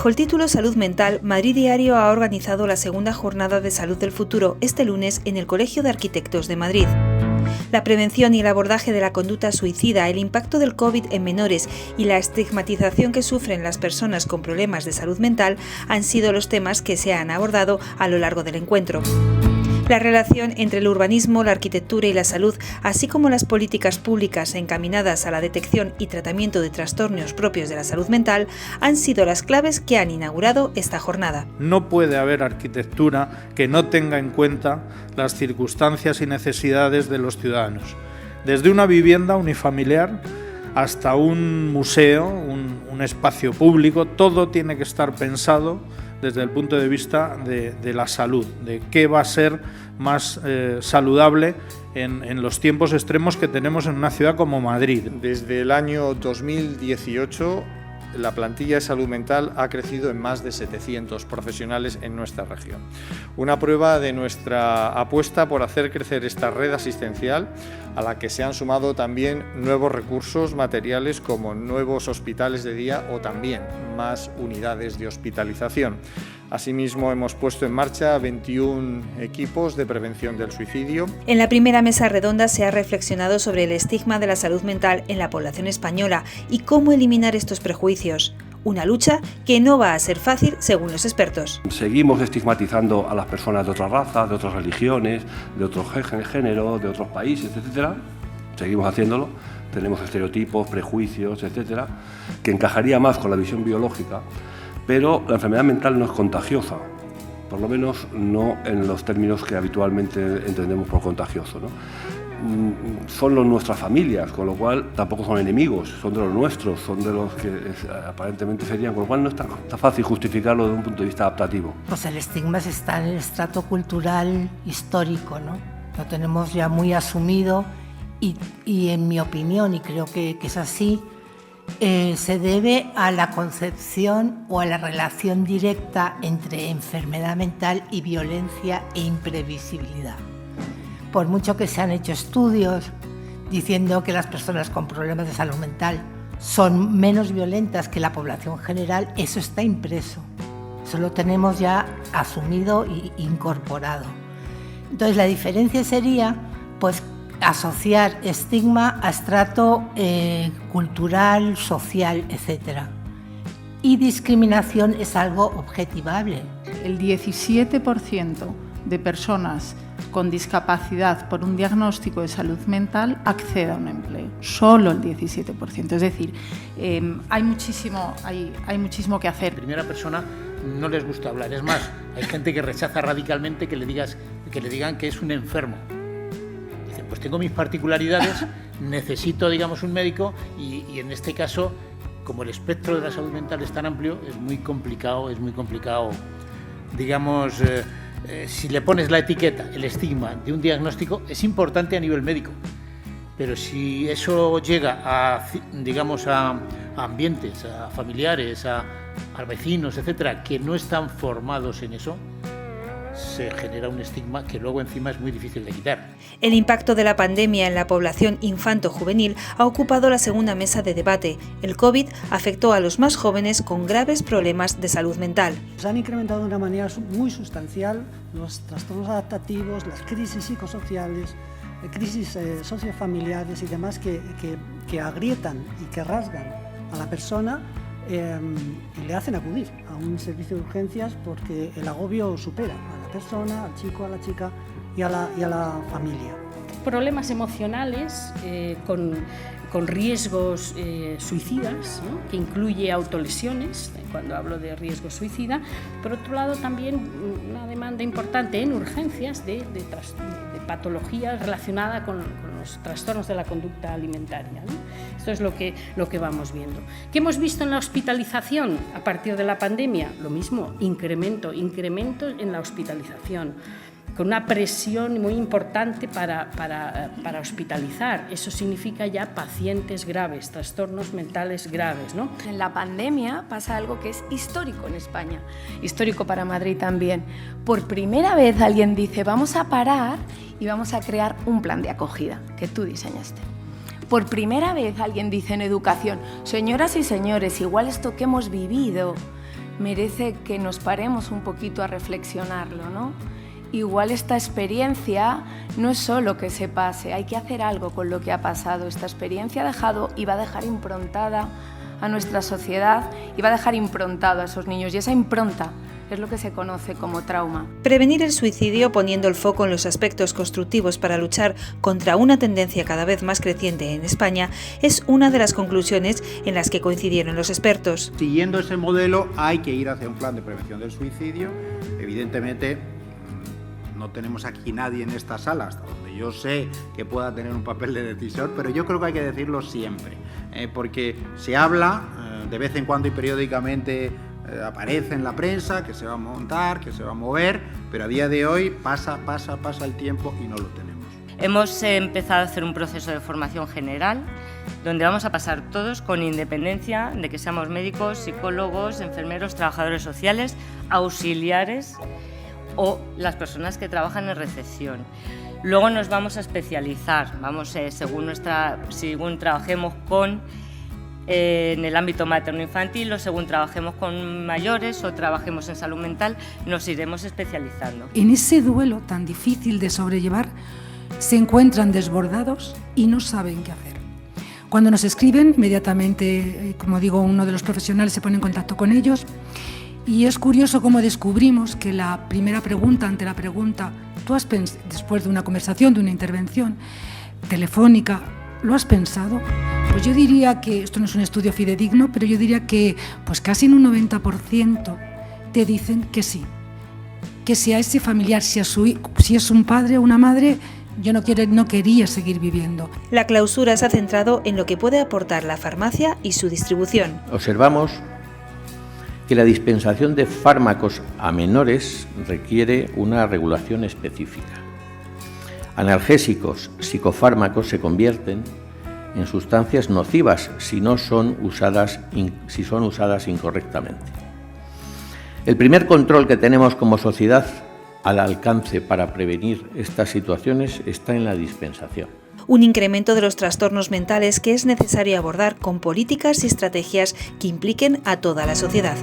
Bajo el título Salud Mental, Madrid Diario ha organizado la segunda jornada de Salud del Futuro este lunes en el Colegio de Arquitectos de Madrid. La prevención y el abordaje de la conducta suicida, el impacto del COVID en menores y la estigmatización que sufren las personas con problemas de salud mental han sido los temas que se han abordado a lo largo del encuentro. La relación entre el urbanismo, la arquitectura y la salud, así como las políticas públicas encaminadas a la detección y tratamiento de trastornos propios de la salud mental, han sido las claves que han inaugurado esta jornada. No puede haber arquitectura que no tenga en cuenta las circunstancias y necesidades de los ciudadanos. Desde una vivienda unifamiliar hasta un museo, un espacio público, todo tiene que estar pensado desde el punto de vista de la salud, de qué va a ser más saludable en los tiempos extremos que tenemos en una ciudad como Madrid. Desde el año 2018, la plantilla de salud mental ha crecido en más de 700 profesionales en nuestra región. Una prueba de nuestra apuesta por hacer crecer esta red asistencial, a la que se han sumado también nuevos recursos materiales como nuevos hospitales de día o también más unidades de hospitalización. Asimismo, hemos puesto en marcha 21 equipos de prevención del suicidio. En la primera mesa redonda se ha reflexionado sobre el estigma de la salud mental en la población española y cómo eliminar estos prejuicios. Una lucha que no va a ser fácil, según los expertos. Seguimos estigmatizando a las personas de otras razas, de otras religiones, de otros géneros, de otros países, etcétera. Seguimos haciéndolo. Tenemos estereotipos, prejuicios, etcétera, que encajaría más con la visión biológica. Pero la enfermedad mental no es contagiosa, por lo menos no en los términos que habitualmente entendemos por contagioso, ¿no? Son nuestras familias, con lo cual tampoco son enemigos, son de los nuestros, son de los que aparentemente serían, con lo cual no es tan fácil justificarlo desde un punto de vista adaptativo. Pues el estigma está en el estrato cultural histórico, ¿no? Lo tenemos ya muy asumido y en mi opinión, y creo que es así, se debe a la concepción o a la relación directa entre enfermedad mental y violencia e imprevisibilidad. Por mucho que se han hecho estudios diciendo que las personas con problemas de salud mental son menos violentas que la población general, eso está impreso. Eso lo tenemos ya asumido e incorporado. Entonces la diferencia sería, pues, asociar estigma a estrato cultural, social, etc. Y discriminación es algo objetivable. El 17% de personas con discapacidad por un diagnóstico de salud mental accede a un empleo. Solo el 17%. Es decir, hay muchísimo que hacer. En primera persona no les gusta hablar. Es más, hay gente que rechaza radicalmente que le digan que es un enfermo. Pues tengo mis particularidades, necesito, digamos, un médico y en este caso, como el espectro de la salud mental es tan amplio, es muy complicado, digamos, si le pones la etiqueta, el estigma de un diagnóstico, es importante a nivel médico, pero si eso llega a, digamos, a ambientes, a familiares, a vecinos, etcétera, que no están formados en eso, se genera un estigma que luego encima es muy difícil de quitar. El impacto de la pandemia en la población infanto-juvenil ha ocupado la segunda mesa de debate. El COVID afectó a los más jóvenes con graves problemas de salud mental. Se han incrementado de una manera muy sustancial los trastornos adaptativos, las crisis psicosociales, crisis sociofamiliares y demás que agrietan y que rasgan a la persona y le hacen acudir a un servicio de urgencias porque el agobio supera a la persona, al chico, a la chica y a la familia. Problemas emocionales con riesgos suicidas, ¿no? Que incluye autolesiones, cuando hablo de riesgo suicida. Por otro lado, también una demanda importante en urgencias de patología relacionada con los trastornos de la conducta alimentaria, ¿no? Esto es lo que vamos viendo. ¿Qué hemos visto en la hospitalización a partir de la pandemia? Lo mismo, incremento en la hospitalización, con una presión muy importante para hospitalizar. Eso significa ya pacientes graves, trastornos mentales graves, ¿no? En la pandemia pasa algo que es histórico en España, histórico para Madrid también. Por primera vez alguien dice, vamos a parar y vamos a crear un plan de acogida que tú diseñaste. Por primera vez alguien dice en educación, señoras y señores, igual esto que hemos vivido merece que nos paremos un poquito a reflexionarlo, ¿no? Igual esta experiencia no es solo que se pase, hay que hacer algo con lo que ha pasado. Esta experiencia ha dejado y va a dejar improntada a nuestra sociedad y va a dejar improntado a esos niños, y esa impronta es lo que se conoce como trauma. Prevenir el suicidio poniendo el foco en los aspectos constructivos para luchar contra una tendencia cada vez más creciente en España es una de las conclusiones en las que coincidieron los expertos. Siguiendo ese modelo hay que ir hacia un plan de prevención del suicidio. Evidentemente no tenemos aquí nadie en esta sala, hasta donde yo sé, que pueda tener un papel de decisor, pero yo creo que hay que decirlo siempre, porque se habla de vez en cuando y periódicamente, aparece en la prensa que se va a montar, que se va a mover, pero a día de hoy pasa el tiempo y no lo tenemos. Hemos empezado a hacer un proceso de formación general donde vamos a pasar todos con independencia de que seamos médicos, psicólogos, enfermeros, trabajadores sociales, auxiliares o las personas que trabajan en recepción. Luego nos vamos a especializar, según trabajemos en el ámbito materno-infantil o según trabajemos con mayores o trabajemos en salud mental, nos iremos especializando. En ese duelo tan difícil de sobrellevar, se encuentran desbordados y no saben qué hacer. Cuando nos escriben, inmediatamente, como digo, uno de los profesionales se pone en contacto con ellos, y es curioso cómo descubrimos que la primera pregunta ante la pregunta, después de una conversación, de una intervención telefónica, ¿lo has pensado? Pues yo diría que, esto no es un estudio fidedigno, pero yo diría que pues casi en un 90% te dicen que sí. Que si a ese familiar, si es un padre o una madre, yo no quería seguir viviendo. La clausura se ha centrado en lo que puede aportar la farmacia y su distribución. Observamos que la dispensación de fármacos a menores requiere una regulación específica. Analgésicos, psicofármacos se convierten en sustancias nocivas si son usadas incorrectamente. El primer control que tenemos como sociedad al alcance para prevenir estas situaciones está en la dispensación. Un incremento de los trastornos mentales que es necesario abordar con políticas y estrategias que impliquen a toda la sociedad.